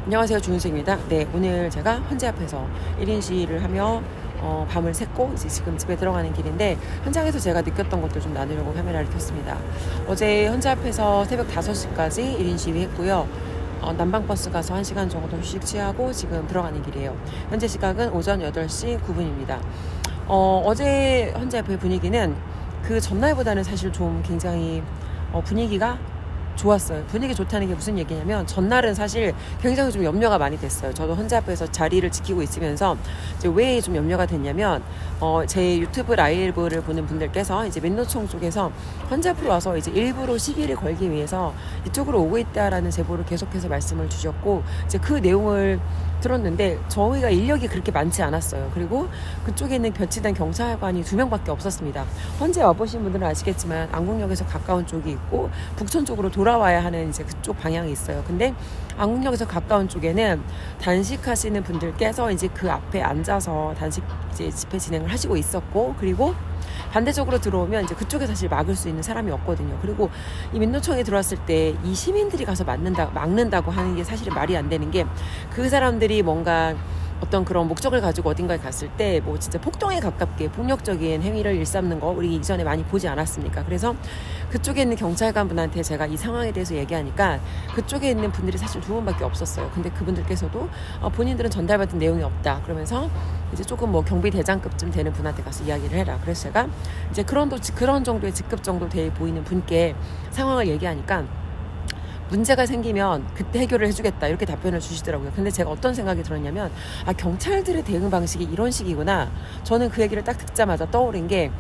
안녕하세요, 주은수입니다. 네, 오늘 제가 헌재 앞에서 1인 시위를 하며 밤을 샜고 이제 지금 집에 들어가는 길인데, 현장에서 제가 느꼈던 것도 좀 나누려고 카메라를 켰습니다. 어제 헌재 앞에서 새벽 5시까지 1인 시위했고요. 난방버스 가서 1시간 정도 휴식 취하고 지금 들어가는 길이에요. 현재 시각은 오전 8시 9분입니다. 어제 헌재 앞의 분위기는 그 전날보다는 사실 좀 굉장히 분위기가 좋았어요. 분위기 좋다는 게 무슨 얘기냐면, 전날은 사실 굉장히 좀 염려가 많이 됐어요. 저도 헌재 앞에서 자리를 지키고 있으면서 이제 왜 좀 염려가 됐냐면, 제 유튜브 라이브를 보는 분들께서 이제 민노총 쪽에서 헌재 앞으로 와서 이제 일부러 시비를 걸기 위해서 이쪽으로 오고 있다라는 제보를 계속해서 말씀을 주셨고, 이제 그 내용을 들었는데 저희가 인력이 그렇게 많지 않았어요. 그리고 그쪽에 있는 배치된 경찰관이 2명밖에 없었습니다. 헌재 와보신 분들은 아시겠지만 안국역에서 가까운 쪽이 있고 북촌 쪽으로 돌아와야 하는 이제 그쪽 방향이 있어요. 근데 안국역에서 가까운 쪽에는 단식하시는 분들께서 이제 그 앞에 앉아서 단식 이제 집회 진행을 하시고 있었고, 그리고 반대쪽으로 들어오면 이제 그쪽에 사실 막을 수 있는 사람이 없거든요. 그리고 이 민노총에 들어왔을 때 이 시민들이 가서 막는다고 하는 게 사실은 말이 안 되는 게, 그 사람들이 뭔가 어떤 그런 목적을 가지고 어딘가에 갔을 때 뭐 진짜 폭동에 가깝게 폭력적인 행위를 일삼는 거 우리 이전에 많이 보지 않았습니까? 그래서 그쪽에 있는 경찰관 분한테 제가 이 상황에 대해서 얘기하니까 그쪽에 있는 분들이 사실 2분밖에 없었어요. 근데 그분들께서도 본인들은 전달받은 내용이 없다 그러면서 이제 조금 뭐 경비 대장급쯤 되는 분한테 가서 이야기를 해라. 그래서 제가 이제 그런 정도의 직급 정도 돼 보이는 분께 상황을 얘기하니까, 문제가 생기면 그때 해결을 해주겠다 이렇게 답변을 주시더라고요. 근데 제가 어떤 생각이 들었냐면, 경찰들의 대응 방식이 이런 식이구나. 저는 그 얘기를 딱 듣자마자 떠오른 게,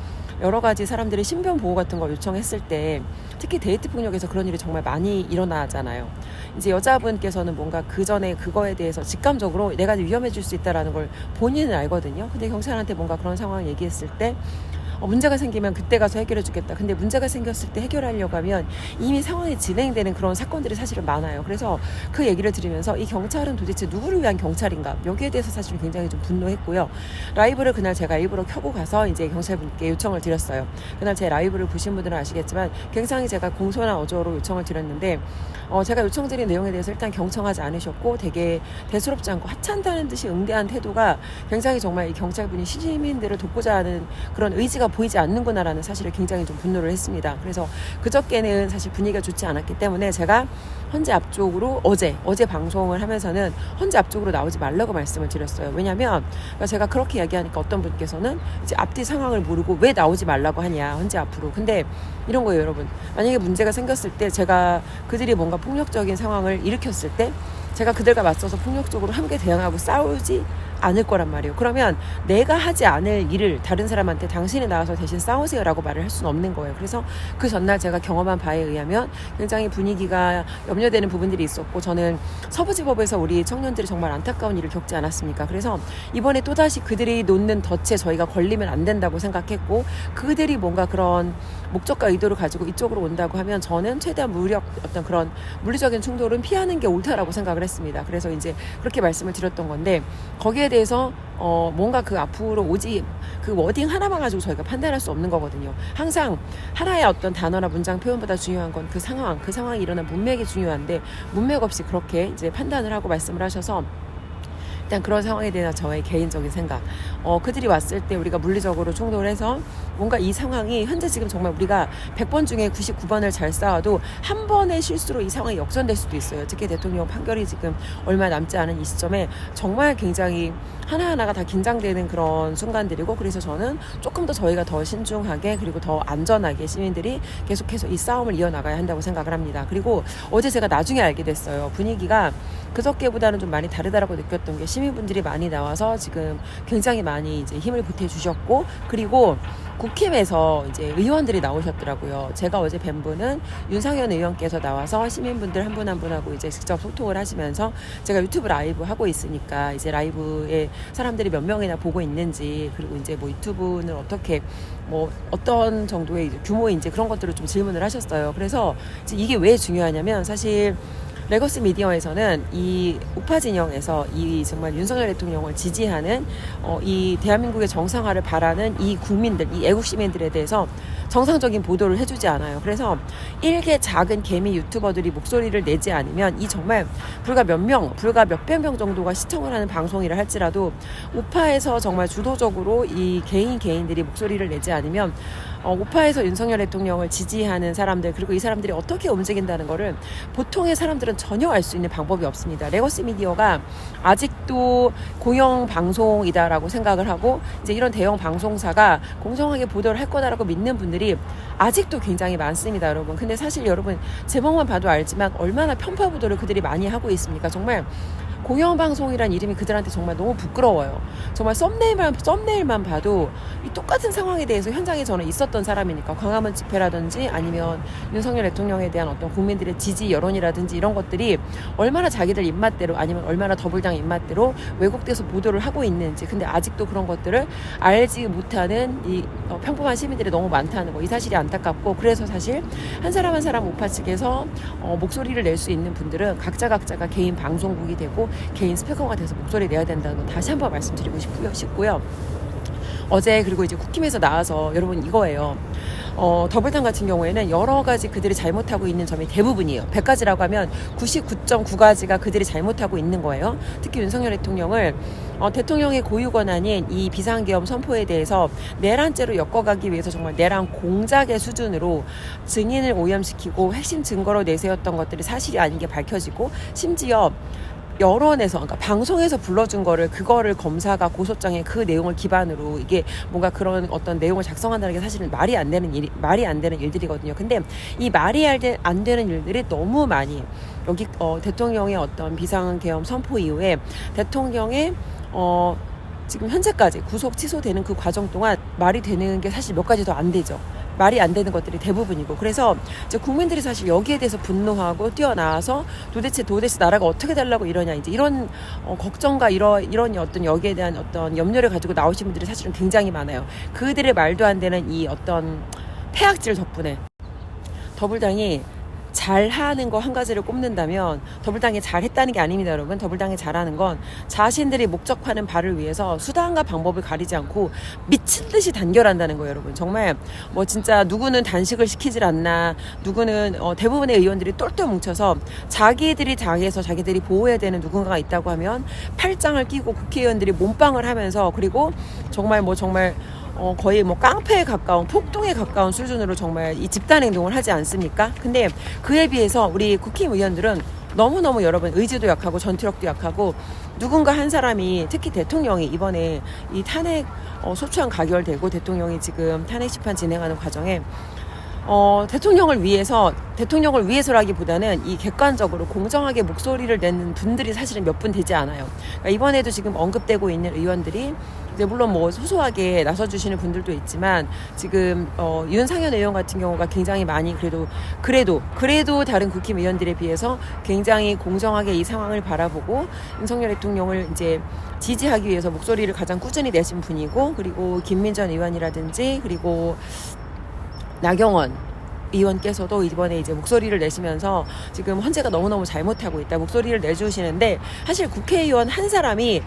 여러 가지 사람들이 신변 보호 같은 걸 요청했을 때 특히 데이트 폭력에서 그런 일이 정말 많이 일어나잖아요. 이제 여자분께서는 뭔가 그 전에 그거에 대해서 직감적으로 내가 위험해질 수 있다라는 걸 본인은 알거든요. 근데 경찰한테 뭔가 그런 상황을 얘기했을 때 문제가 생기면 그때 가서 해결해 주겠다. 근데 문제가 생겼을 때 해결하려고 하면 이미 상황이 진행되는 그런 사건들이 사실은 많아요. 그래서 그 얘기를 들으면서 이 경찰은 도대체 누구를 위한 경찰인가, 여기에 대해서 사실 굉장히 좀 분노했고요. 라이브를 그날 제가 일부러 켜고 가서 이제 경찰분께 요청을 드렸어요. 그날 제 라이브를 보신 분들은 아시겠지만 굉장히 제가 공손한 어조로 요청을 드렸는데, 제가 요청드린 내용에 대해서 일단 경청하지 않으셨고 되게 대수롭지 않고 하찮다는 듯이 응대한 태도가, 굉장히 정말 이 경찰분이 시민들을 돕고자 하는 그런 의지가 보이지 않는구나라는 사실을 굉장히 좀 분노를 했습니다. 그래서 그저께는 사실 분위기가 좋지 않았기 때문에 제가 헌재 앞쪽으로 어제 방송을 하면서는 헌재 앞쪽으로 나오지 말라고 말씀을 드렸어요. 왜냐면 제가 그렇게 이야기하니까 어떤 분께서는 이제 앞뒤 상황을 모르고 왜 나오지 말라고 하냐 헌재 앞으로. 근데 이런 거예요, 여러분. 만약에 문제가 생겼을 때, 제가 그들이 뭔가 폭력적인 상황을 일으켰을 때 제가 그들과 맞서서 폭력적으로 함께 대응하고 싸우지 않을 거란 말이에요. 그러면 내가 하지 않을 일을 다른 사람한테 당신이 나와서 대신 싸우세요라고 말을 할 수는 없는 거예요. 그래서 그 전날 제가 경험한 바에 의하면 굉장히 분위기가 염려되는 부분들이 있었고, 저는 서부지법에서 우리 청년들이 정말 안타까운 일을 겪지 않았습니까? 그래서 이번에 또다시 그들이 놓는 덫에 저희가 걸리면 안 된다고 생각했고, 그들이 뭔가 그런 목적과 의도를 가지고 이쪽으로 온다고 하면 저는 최대한 어떤 그런 물리적인 충돌은 피하는 게 옳다라고 생각을 했습니다. 그래서 이제 그렇게 말씀을 드렸던 건데, 거기에 대해서 뭔가 그 앞으로 오지 그 워딩 하나만 가지고 저희가 판단할 수 없는 거거든요. 항상 하나의 어떤 단어나 문장 표현보다 중요한 건 그 상황이 일어난 문맥이 중요한데, 문맥 없이 그렇게 이제 판단을 하고 말씀을 하셔서, 일단 그런 상황에 대한 저의 개인적인 생각, 그들이 왔을 때 우리가 물리적으로 충돌해서 뭔가 이 상황이 현재 지금 정말 우리가 100번 중에 99번을 잘 싸워도 한 번의 실수로 이 상황이 역전될 수도 있어요. 특히 대통령 판결이 지금 얼마 남지 않은 이 시점에 정말 굉장히 하나하나가 다 긴장되는 그런 순간들이고, 그래서 저는 조금 더 저희가 더 신중하게 그리고 더 안전하게 시민들이 계속해서 이 싸움을 이어나가야 한다고 생각을 합니다. 그리고 어제 제가 나중에 알게 됐어요. 분위기가 그저께보다는 좀 많이 다르다라고 느꼈던 게, 시민분들이 많이 나와서 지금 굉장히 많이 이제 힘을 보태주셨고, 그리고 국힘에서 이제 의원들이 나오셨더라고요. 제가 어제 뵌 분은 윤상현 의원께서 나와서 시민분들 한 분 한 분하고 이제 직접 소통을 하시면서, 제가 유튜브 라이브 하고 있으니까 이제 라이브에 사람들이 몇 명이나 보고 있는지, 그리고 이제 뭐 유튜브는 어떻게 뭐 어떤 정도의 규모인지 그런 것들을 좀 질문을 하셨어요. 그래서 이제 이게 왜 중요하냐면, 사실 레거시 미디어에서는 이 우파 진영에서 이 정말 윤석열 대통령을 지지하는 이 대한민국의 정상화를 바라는 이 국민들, 이 애국 시민들에 대해서 정상적인 보도를 해주지 않아요. 그래서 일개 작은 개미 유튜버들이 목소리를 내지 않으면 이 정말 불과 몇백 명 정도가 시청을 하는 방송이라 할지라도 우파에서 정말 주도적으로 이 개인들이 목소리를 내지 않으면 우파에서 윤석열 대통령을 지지하는 사람들, 그리고 이 사람들이 어떻게 움직인다는 거를 보통의 사람들은 전혀 알 수 있는 방법이 없습니다. 레거시 미디어가 아직도 공영 방송이다라고 생각을 하고 이제 이런 대형 방송사가 공정하게 보도를 할 거다라고 믿는 분들이 아직도 굉장히 많습니다, 여러분. 근데 사실 여러분 제목만 봐도 알지만 얼마나 편파 보도를 그들이 많이 하고 있습니까? 정말 공영방송이란 이름이 그들한테 정말 너무 부끄러워요. 정말 썸네일만 봐도 이 똑같은 상황에 대해서 현장에 저는 있었던 사람이니까, 광화문 집회라든지 아니면 윤석열 대통령에 대한 어떤 국민들의 지지 여론이라든지 이런 것들이 얼마나 자기들 입맛대로 아니면 얼마나 더불당 입맛대로 왜곡돼서 보도를 하고 있는지, 근데 아직도 그런 것들을 알지 못하는 이 평범한 시민들이 너무 많다는 거, 이 사실이 안타깝고, 그래서 사실 한 사람 한 사람 우파 측에서 목소리를 낼 수 있는 분들은 각자가 개인 방송국이 되고 개인 스피커가 돼서 목소리 내야 된다는 거 다시 한번 말씀드리고 싶고요. 어제 그리고 이제 국힘에서 나와서 여러분 이거예요. 더불당 같은 경우에는 여러 가지 그들이 잘못하고 있는 점이 대부분이에요. 100가지라고 하면 99.9가지가 그들이 잘못하고 있는 거예요. 특히 윤석열 대통령을 대통령의 고유 권한인 이 비상계엄 선포에 대해서 내란죄로 엮어가기 위해서 정말 내란 공작의 수준으로 증인을 오염시키고 핵심 증거로 내세웠던 것들이 사실이 아닌 게 밝혀지고, 심지어 여론에서, 그러니까 방송에서 불러준 그거를 검사가 고소장에 그 내용을 기반으로 이게 뭔가 그런 어떤 내용을 작성한다는 게 사실은 말이 안 되는 일들이거든요. 근데 이 말이 안 되는 일들이 너무 많이 여기 대통령의 어떤 비상계엄 선포 이후에 대통령의 지금 현재까지 구속 취소되는 그 과정 동안 말이 되는 게 사실 몇 가지 더 안 되죠. 말이 안 되는 것들이 대부분이고, 그래서 이제 국민들이 사실 여기에 대해서 분노하고 뛰어나와서 도대체 나라가 어떻게 되려고 이러냐, 이제 이런 걱정과 이런 어떤 여기에 대한 어떤 염려를 가지고 나오신 분들이 사실은 굉장히 많아요. 그들의 말도 안 되는 이 어떤 폐악질 덕분에 더불당이 잘하는 거 한 가지를 꼽는다면 더불당이 잘했다는 게 아닙니다, 여러분. 더불당이 잘하는 건 자신들이 목적하는 바를 위해서 수단과 방법을 가리지 않고 미친 듯이 단결한다는 거예요, 여러분. 정말 진짜 누구는 단식을 시키질 않나, 누구는 대부분의 의원들이 똘똘 뭉쳐서 자기들이 당해서 자기들이 보호해야 되는 누군가가 있다고 하면 팔짱을 끼고 국회의원들이 몸빵을 하면서, 그리고 정말 거의 깡패에 가까운, 폭동에 가까운 수준으로 정말 이 집단 행동을 하지 않습니까? 근데 그에 비해서 우리 국힘의원들은 너무너무 여러분 의지도 약하고 전투력도 약하고, 누군가 한 사람이, 특히 대통령이 이번에 이 탄핵 소추안 가결되고 대통령이 지금 탄핵 심판 진행하는 과정에 대통령을 위해서라기보다는 이 객관적으로 공정하게 목소리를 내는 분들이 사실은 몇 분 되지 않아요. 그러니까 이번에도 지금 언급되고 있는 의원들이 이제 물론 소소하게 나서주시는 분들도 있지만, 지금 윤상현 의원 같은 경우가 굉장히 많이 그래도 다른 국힘 의원들에 비해서 굉장히 공정하게 이 상황을 바라보고 윤석열 대통령을 이제 지지하기 위해서 목소리를 가장 꾸준히 내신 분이고, 그리고 김민전 의원이라든지 그리고 나경원 의원께서도 이번에 이제 목소리를 내시면서 지금 헌재가 너무너무 잘못하고 있다 목소리를 내주시는데, 사실 국회의원 한 사람이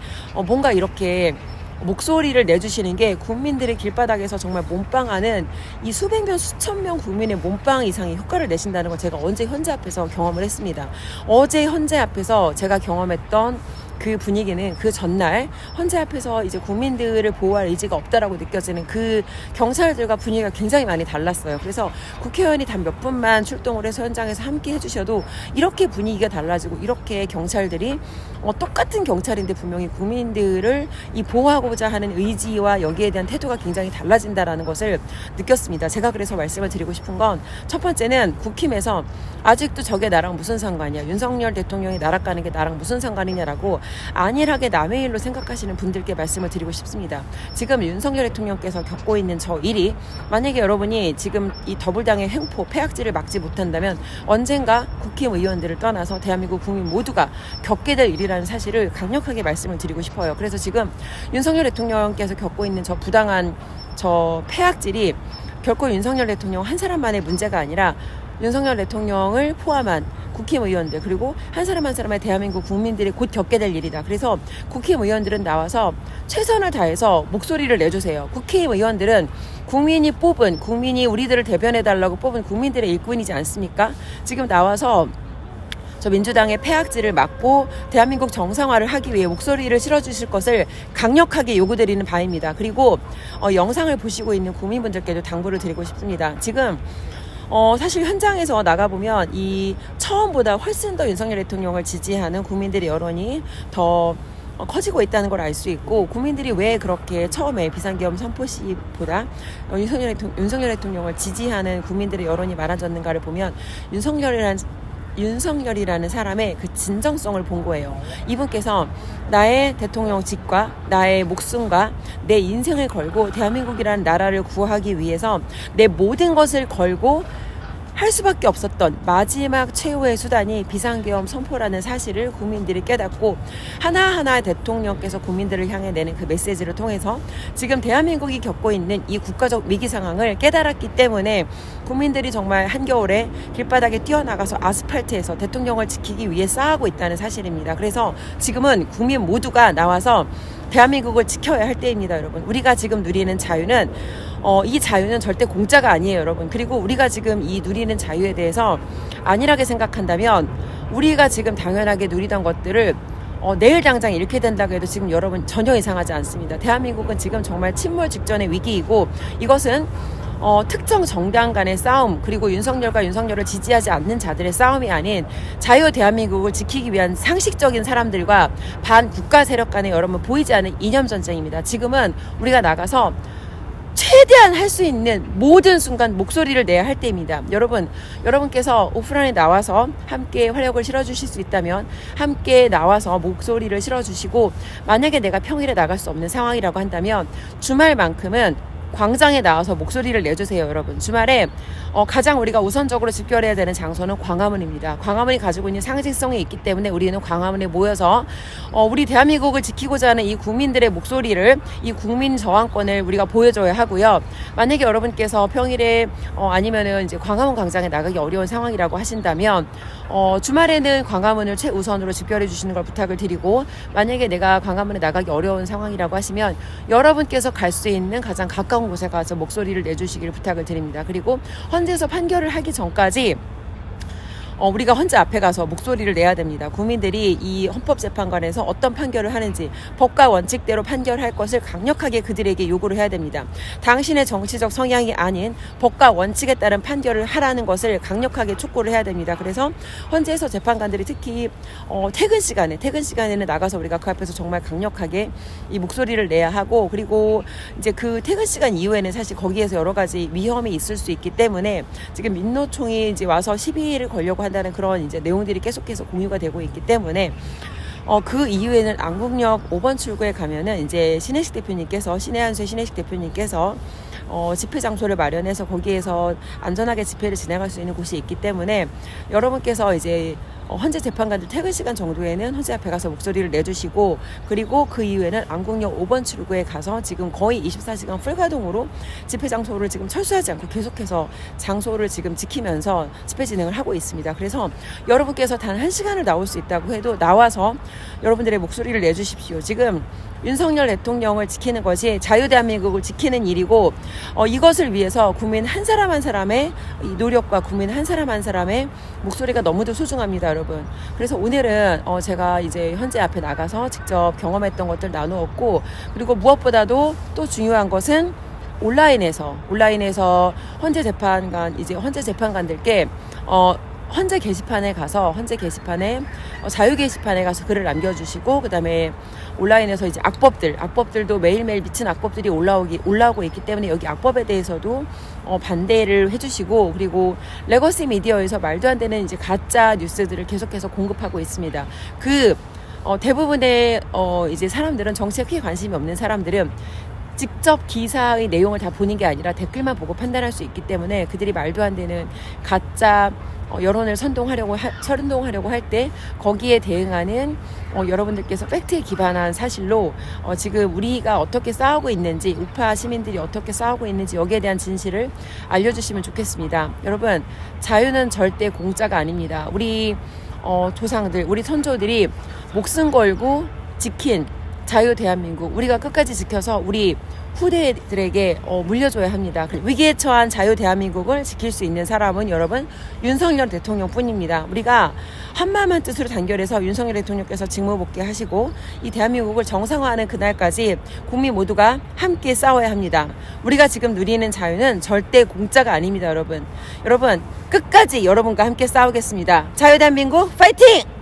뭔가 이렇게 목소리를 내주시는 게 국민들의 길바닥에서 정말 몸빵하는 이 수백 명, 수천 명 국민의 몸빵 이상의 효과를 내신다는 걸 제가 언제 헌재 앞에서 경험을 했습니다. 어제 헌재 앞에서 제가 경험했던 그 분위기는 그 전날 헌재 앞에서 이제 국민들을 보호할 의지가 없다라고 느껴지는 그 경찰들과 분위기가 굉장히 많이 달랐어요. 그래서 국회의원이 단 몇 분만 출동을 해서 현장에서 함께 해주셔도 이렇게 분위기가 달라지고, 이렇게 경찰들이 똑같은 경찰인데 분명히 국민들을 이 보호하고자 하는 의지와 여기에 대한 태도가 굉장히 달라진다라는 것을 느꼈습니다. 제가 그래서 말씀을 드리고 싶은 건, 첫 번째는 국힘에서 아직도 저게 나랑 무슨 상관이야, 윤석열 대통령이 날아가는 게 나랑 무슨 상관이냐라고 안일하게 남의 일로 생각하시는 분들께 말씀을 드리고 싶습니다. 지금 윤석열 대통령께서 겪고 있는 저 일이, 만약에 여러분이 지금 이 더불당의 횡포, 폐악질을 막지 못한다면 언젠가 국힘의원들을 떠나서 대한민국 국민 모두가 겪게 될 일이라는 사실을 강력하게 말씀을 드리고 싶어요. 그래서 지금 윤석열 대통령께서 겪고 있는 저 부당한 저 폐악질이 결코 윤석열 대통령 한 사람만의 문제가 아니라 윤석열 대통령을 포함한 국회의원들 그리고 한 사람 한 사람의 대한민국 국민들이 곧 겪게 될 일이다. 그래서 국회의원들은 나와서 최선을 다해서 목소리를 내주세요. 국회의원들은 국민이 뽑은, 국민이 우리들을 대변해달라고 뽑은 국민들의 일꾼이지 않습니까? 지금 나와서 저 민주당의 폐악질을 막고 대한민국 정상화를 하기 위해 목소리를 실어주실 것을 강력하게 요구드리는 바입니다. 그리고 영상을 보시고 있는 국민분들께도 당부를 드리고 싶습니다. 지금 사실 현장에서 나가보면 이 처음보다 훨씬 더 윤석열 대통령을 지지하는 국민들의 여론이 더 커지고 있다는 걸 알 수 있고, 국민들이 왜 그렇게 처음에 비상계엄 선포 시보다 윤석열 대통령을 지지하는 국민들의 여론이 많아졌는가를 보면 윤석열이라는 사람의 그 진정성을 본 거예요. 이분께서 나의 대통령직과 나의 목숨과 내 인생을 걸고 대한민국이라는 나라를 구하기 위해서 내 모든 것을 걸고 할 수밖에 없었던 마지막 최후의 수단이 비상계엄 선포라는 사실을 국민들이 깨닫고 하나하나 대통령께서 국민들을 향해 내는 그 메시지를 통해서 지금 대한민국이 겪고 있는 이 국가적 위기 상황을 깨달았기 때문에 국민들이 정말 한겨울에 길바닥에 뛰어나가서 아스팔트에서 대통령을 지키기 위해 싸우고 있다는 사실입니다. 그래서 지금은 국민 모두가 나와서 대한민국을 지켜야 할 때입니다, 여러분. 우리가 지금 누리는 자유는 이 자유는 절대 공짜가 아니에요, 여러분. 그리고 우리가 지금 이 누리는 자유에 대해서 안일하게 생각한다면 우리가 지금 당연하게 누리던 것들을 내일 당장 잃게 된다고 해도 지금 여러분 전혀 이상하지 않습니다. 대한민국은 지금 정말 침몰 직전의 위기이고, 이것은 특정 정당 간의 싸움, 그리고 윤석열과 윤석열을 지지하지 않는 자들의 싸움이 아닌 자유 대한민국을 지키기 위한 상식적인 사람들과 반국가 세력 간의 여러분 보이지 않는 이념 전쟁입니다. 지금은 우리가 나가서 최대한 할 수 있는 모든 순간 목소리를 내야 할 때입니다. 여러분께서 오프라인에 나와서 함께 활력을 실어주실 수 있다면 함께 나와서 목소리를 실어주시고, 만약에 내가 평일에 나갈 수 없는 상황이라고 한다면 주말만큼은 광장에 나와서 목소리를 내주세요, 여러분. 주말에 가장 우리가 우선적으로 집결해야 되는 장소는 광화문입니다. 광화문이 가지고 있는 상징성이 있기 때문에 우리는 광화문에 모여서 우리 대한민국을 지키고자 하는 이 국민들의 목소리를, 이 국민 저항권을 우리가 보여줘야 하고요. 만약에 여러분께서 평일에 아니면은 이제 광화문 광장에 나가기 어려운 상황이라고 하신다면 주말에는 광화문을 최우선으로 집결해 주시는 걸 부탁을 드리고, 만약에 내가 광화문에 나가기 어려운 상황이라고 하시면 여러분께서 갈 수 있는 가장 가까운 곳에 가서 목소리를 내주시기를 부탁을 드립니다. 그리고 헌재에서 판결을 하기 전까지 우리가 헌재 앞에 가서 목소리를 내야 됩니다. 국민들이 이 헌법재판관에서 어떤 판결을 하는지 법과 원칙대로 판결할 것을 강력하게 그들에게 요구를 해야 됩니다. 당신의 정치적 성향이 아닌 법과 원칙에 따른 판결을 하라는 것을 강력하게 촉구를 해야 됩니다. 그래서 헌재에서 재판관들이 특히 퇴근 시간에는 나가서 우리가 그 앞에서 정말 강력하게 이 목소리를 내야 하고, 그리고 이제 그 퇴근 시간 이후에는 사실 거기에서 여러 가지 위험이 있을 수 있기 때문에 지금 민노총이 이제 와서 시비를 걸려고 한다는 그런 이제 내용들이 계속해서 공유가 되고 있기 때문에 그 이후에는 안국역 5번 출구에 가면은 이제 신혜식 대표님께서 집회 장소를 마련해서 거기에서 안전하게 집회를 진행할 수 있는 곳이 있기 때문에 여러분께서 이제 헌재 재판관들 퇴근 시간 정도에는 헌재 앞에 가서 목소리를 내주시고, 그리고 그 이후에는 안국역 5번 출구에 가서 지금 거의 24시간 풀가동으로 집회 장소를 지금 철수하지 않고 계속해서 장소를 지금 지키면서 집회 진행을 하고 있습니다. 그래서 여러분께서 단 1시간을 나올 수 있다고 해도 나와서 여러분들의 목소리를 내주십시오. 지금 윤석열 대통령을 지키는 것이 자유대한민국을 지키는 일이고, 이것을 위해서 국민 한 사람 한 사람의 이 노력과 국민 한 사람 한 사람의 목소리가 너무도 소중합니다, 여러분. 그래서 오늘은 제가 이제 현재 앞에 나가서 직접 경험했던 것들 나누었고, 그리고 무엇보다도 또 중요한 것은 온라인에서 헌재 재판관들께 헌재 게시판에 자유 게시판에 가서 글을 남겨주시고, 그다음에 온라인에서 이제 악법들도 매일매일 미친 악법들이 올라오고 있기 때문에 여기 악법에 대해서도 반대를 해주시고, 그리고 레거시 미디어에서 말도 안 되는 이제 가짜 뉴스들을 계속해서 공급하고 있습니다. 대부분의 이제 사람들은 정치에 크게 관심이 없는 사람들은 직접 기사의 내용을 다 보는 게 아니라 댓글만 보고 판단할 수 있기 때문에 그들이 말도 안 되는 가짜 여론을 선동하려고 할 때 거기에 대응하는 여러분들께서 팩트에 기반한 사실로 지금 우리가 어떻게 싸우고 있는지, 우파 시민들이 어떻게 싸우고 있는지 여기에 대한 진실을 알려주시면 좋겠습니다. 여러분, 자유는 절대 공짜가 아닙니다. 우리 조상들, 우리 선조들이 목숨 걸고 지킨 자유 대한민국, 우리가 끝까지 지켜서 우리 후대들에게 물려줘야 합니다. 위기에 처한 자유 대한민국을 지킬 수 있는 사람은 여러분 윤석열 대통령뿐입니다. 우리가 한마음 한뜻으로 단결해서 윤석열 대통령께서 직무복귀하시고 이 대한민국을 정상화하는 그날까지 국민 모두가 함께 싸워야 합니다. 우리가 지금 누리는 자유는 절대 공짜가 아닙니다. 여러분 끝까지 여러분과 함께 싸우겠습니다. 자유 대한민국 파이팅!